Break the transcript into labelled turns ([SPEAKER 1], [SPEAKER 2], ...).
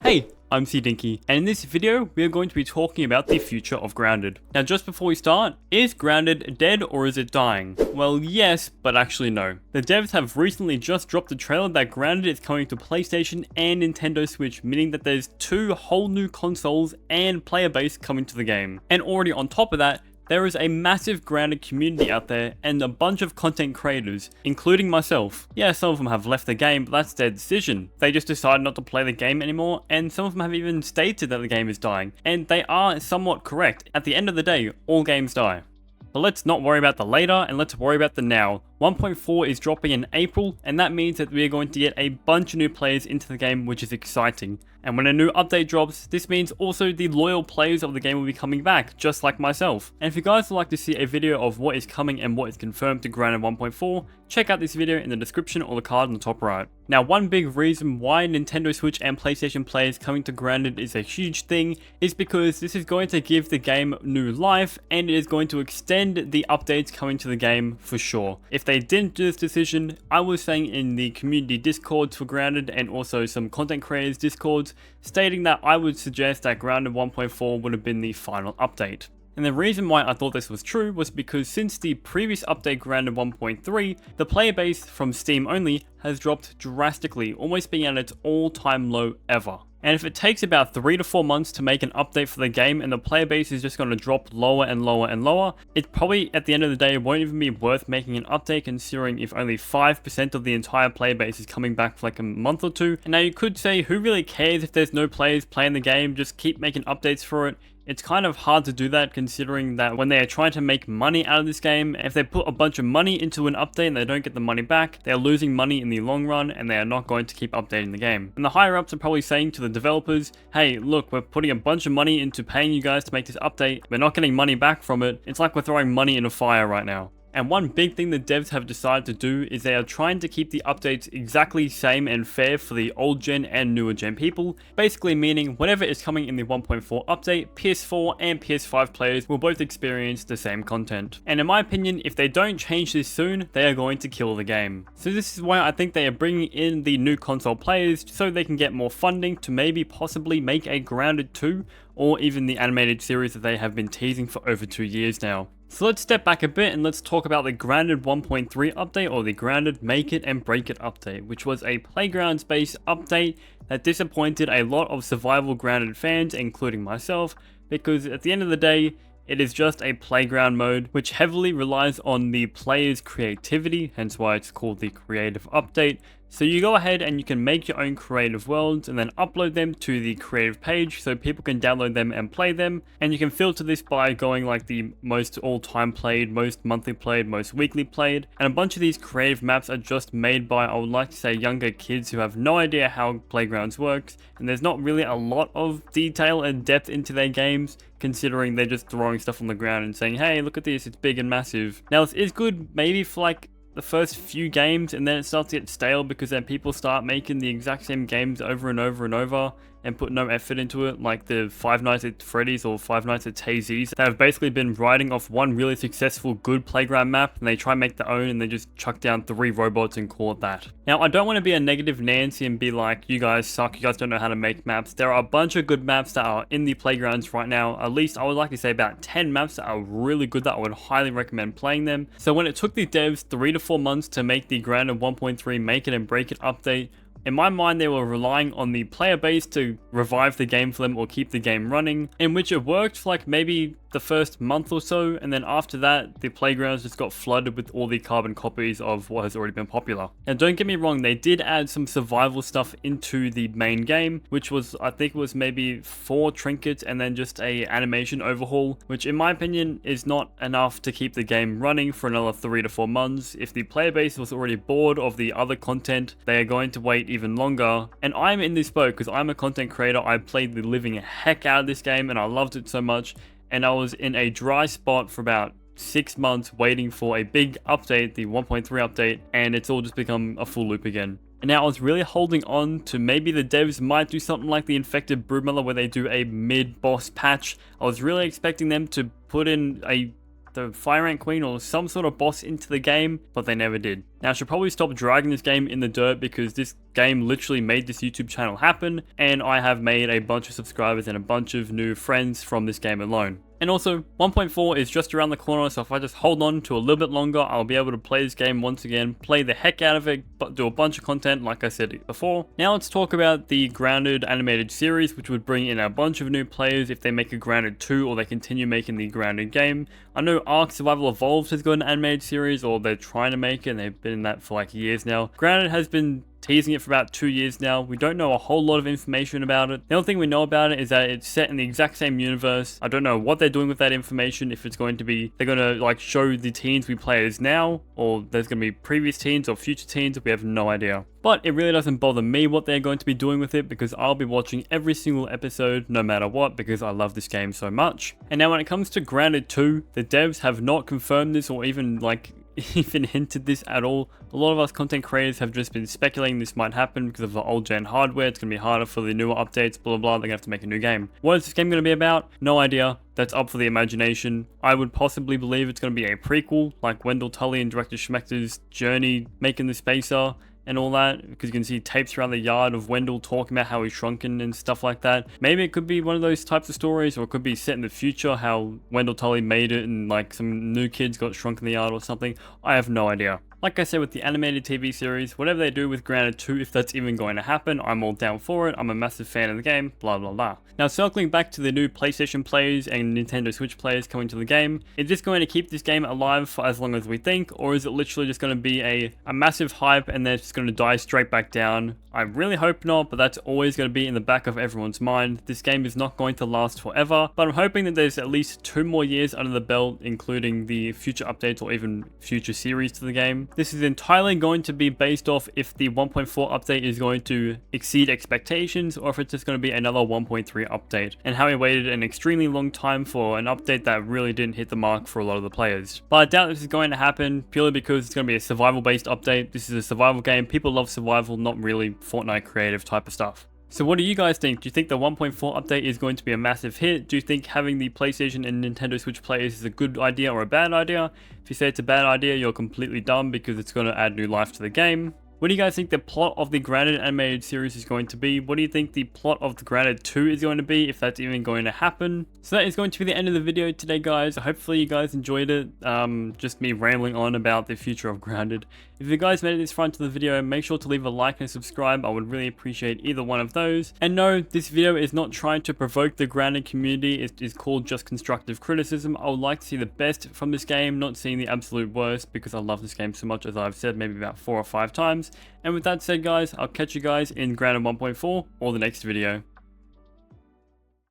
[SPEAKER 1] Hey, I'm CDiinky, and in this video, we are going to be talking about the future of Grounded. Now, just before we start, is Grounded dead or is it dying? Well, yes, but actually no. The devs have recently just dropped a trailer that Grounded is coming to PlayStation and Nintendo Switch, meaning that there's two whole new consoles and player base coming to the game. And already on top of that, there is a massive Grounded community out there and a bunch of content creators, including myself. Yeah, some of them have left the game, but that's their decision. They just decided not to play the game anymore, and some of them have even stated that the game is dying. And they are somewhat correct. At the end of the day, all games die. But let's not worry about the later, and let's worry about the now. 1.4 is dropping in April, and that means that we are going to get a bunch of new players into the game, which is exciting. And when a new update drops, this means also the loyal players of the game will be coming back, just like myself. And if you guys would like to see a video of what is coming and what is confirmed to Grounded 1.4, check out this video in the description or the card on the top right. Now, one big reason why Nintendo Switch and PlayStation players coming to Grounded is a huge thing is because this is going to give the game new life, and it is going to extend the updates coming to the game for sure. If they didn't do this decision, I was saying in the community discords for Grounded and also some content creators discords, stating that I would suggest that Grounded 1.4 would have been the final update. And the reason why I thought this was true was because since the previous update Grounded 1.3, the player base from Steam only has dropped drastically, almost being at its all-time low ever. And if it takes about 3 to 4 months to make an update for the game and the player base is just going to drop lower and lower and lower, it probably at the end of the day won't even be worth making an update, considering if only 5% of the entire player base is coming back for like a month or two. And now you could say, who really cares if there's no players playing the game, just keep making updates for it. It's kind of hard to do that, considering that when they are trying to make money out of this game, if they put a bunch of money into an update and they don't get the money back, they're losing money in the long run and they are not going to keep updating the game. And the higher ups are probably saying to the developers, hey, look, we're putting a bunch of money into paying you guys to make this update, we're not getting money back from it. It's like we're throwing money in a fire right now. And one big thing the devs have decided to do is they are trying to keep the updates exactly same and fair for the old gen and newer gen people, basically meaning whatever is coming in the 1.4 update, PS4 and PS5 players will both experience the same content. And in my opinion, if they don't change this soon, they are going to kill the game. So this is why I think they are bringing in the new console players so they can get more funding to maybe possibly make a Grounded 2 or even the animated series that they have been teasing for over 2 years now. So let's step back a bit and let's talk about the Grounded 1.3 update, or the Grounded Make It and Break It update, which was a Playgrounds based update that disappointed a lot of survival Grounded fans, including myself, because at the end of the day, it is just a playground mode which heavily relies on the player's creativity, hence why it's called the creative update. So you go ahead and you can make your own creative worlds and then upload them to the creative page so people can download them and play them. And you can filter this by going like the most all-time played, most monthly played, most weekly played. And a bunch of these creative maps are just made by, I would like to say, younger kids who have no idea how Playgrounds works. And there's not really a lot of detail and depth into their games, considering they're just throwing stuff on the ground and saying, hey, look at this, it's big and massive. Now this is good maybe for like the first few games, and then it starts to get stale because then people start making the exact same games over and over and over and put no effort into it, like the Five Nights at Freddy's or Five Nights at Tay-Z's that have basically been riding off one really successful good playground map, and they try and make their own and they just chuck down 3 robots and call it that. Now I don't want to be a negative Nancy and be like, you guys suck, you guys don't know how to make maps. There are a bunch of good maps that are in the Playgrounds right now. At least I would like to say about 10 maps that are really good that I would highly recommend playing them. So when it took the devs 3 to 4 months to make the Grounded 1.3 Make It and Break It update, in my mind, they were relying on the player base to revive the game for them or keep the game running, in which it worked for like maybe the first month or so, and then after that, the Playgrounds just got flooded with all the carbon copies of what has already been popular. And don't get me wrong, they did add some survival stuff into the main game, which was, I think it was maybe 4 trinkets and then just a animation overhaul, which in my opinion is not enough to keep the game running for another 3 to 4 months. If the player base was already bored of the other content, they are going to wait even longer. And I'm in this boat because I'm a content creator. I played the living heck out of this game and I loved it so much, and I was in a dry spot for about 6 months waiting for a big update, the 1.3 update, and it's all just become a full loop again. And now I was really holding on to maybe the devs might do something like the Infected Broodmother where they do a mid-boss patch. I was really expecting them to put in a the Fire Ant Queen or some sort of boss into the game, but they never did. Now I should probably stop dragging this game in the dirt because this game literally made this YouTube channel happen, and I have made a bunch of subscribers and a bunch of new friends from this game alone. And also, 1.4 is just around the corner, so if I just hold on to a little bit longer, I'll be able to play this game once again, play the heck out of it, but do a bunch of content like I said before. Now let's talk about the Grounded animated series, which would bring in a bunch of new players if they make a Grounded 2 or they continue making the Grounded game. I know Ark Survival Evolved has got an animated series, or they're trying to make it, and they've been in that for like years now. Grounded has been teasing it for about 2 years now. We don't know a whole lot of information about it. The only thing we know about it is that it's set in the exact same universe. I don't know what they're doing with that information, if it's going to be, they're going to like show the teens we play as now, or there's going to be previous teens or future teens, we have no idea. But it really doesn't bother me what they're going to be doing with it, because I'll be watching every single episode no matter what, because I love this game so much. And now when it comes to Grounded 2, the devs have not confirmed this or even hinted this at all. A lot of us content creators have just been speculating this might happen because of the old gen hardware. It's going to be harder for the newer updates, blah blah blah. They're going to have to make a new game. What is this game going to be about? No idea. That's up for the imagination. I would possibly believe it's going to be a prequel, like Wendell Tully and Director Schmechter's journey making the spacer and all that, because you can see tapes around the yard of Wendell talking about how he's shrunken and stuff like that. Maybe it could be one of those types of stories, or it could be set in the future, how Wendell Tully made it and like some new kids got shrunk in the yard or something. I have no idea. Like I said with the animated TV series, whatever they do with Grounded 2, if that's even going to happen, I'm all down for it. I'm a massive fan of the game, blah blah blah. Now circling back to the new PlayStation players and Nintendo Switch players coming to the game, is this going to keep this game alive for as long as we think, or is it literally just going to be a massive hype and then it's just going to die straight back down? I really hope not, but that's always going to be in the back of everyone's mind. This game is not going to last forever, but I'm hoping that there's at least 2 more years under the belt, including the future updates or even future series to the game. This is entirely going to be based off if the 1.4 update is going to exceed expectations, or if it's just going to be another 1.3 update, and how we waited an extremely long time for an update that really didn't hit the mark for a lot of the players. But I doubt this is going to happen, purely because it's going to be a survival based update. This is a survival game. People love survival, not really Fortnite creative type of stuff. So what do you guys think? Do you think the 1.4 update is going to be a massive hit? Do you think having the PlayStation and Nintendo Switch players is a good idea or a bad idea? If you say it's a bad idea, you're completely dumb, because it's going to add new life to the game. What do you guys think the plot of the Grounded animated series is going to be? What do you think the plot of the Grounded 2 is going to be, if that's even going to happen? So that is going to be the end of the video today, guys. Hopefully you guys enjoyed it. Just me rambling on about the future of Grounded. If you guys made it this far into the video, make sure to leave a like and subscribe. I would really appreciate either one of those. And no, this video is not trying to provoke the Grounded community. It is called just constructive criticism. I would like to see the best from this game, not seeing the absolute worst, because I love this game so much, as I've said maybe about 4 or 5 times. And with that said, guys, I'll catch you guys in Grounded 1.4 or the next video.